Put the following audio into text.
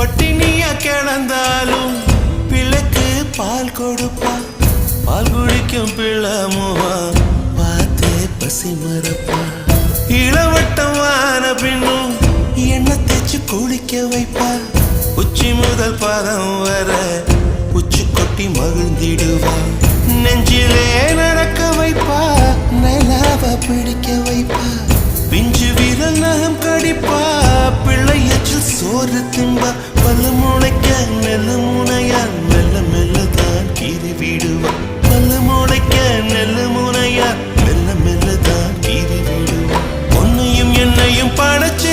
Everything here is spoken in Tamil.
பட்டினியா கிடந்தாலும் பிள்ளைக்கு பால் கொடுப்பா. பால் குடிக்கும் பிள்ளமுவா பார்த்தே பசி மறப்பா. இளவட்டமான பின்னும் எண்ணெய் தேச்சு குளிக்க வைப்பா. உச்சி முதல் பாதம் வர உச்சி கொட்டி மகிழ்ந்திடுவா. நெஞ்சிலே நடக்க வைப்பா, நிலாவ பிடிக்க வைப்பா. பிஞ்சு விரல் நகம் கடிப்பா, பிள்ளையச்சில் சோறு தின்பா. பல்லு முளைக்க நெல்லு முனையா மெல்ல மெல்லதான் கீறி விடுவா. பல்லு முளைக்க நெல்லு முனையா மெல்ல மெல்லதான் கீறி விடுவா. உன்னையும் என்னையும் படைச்சு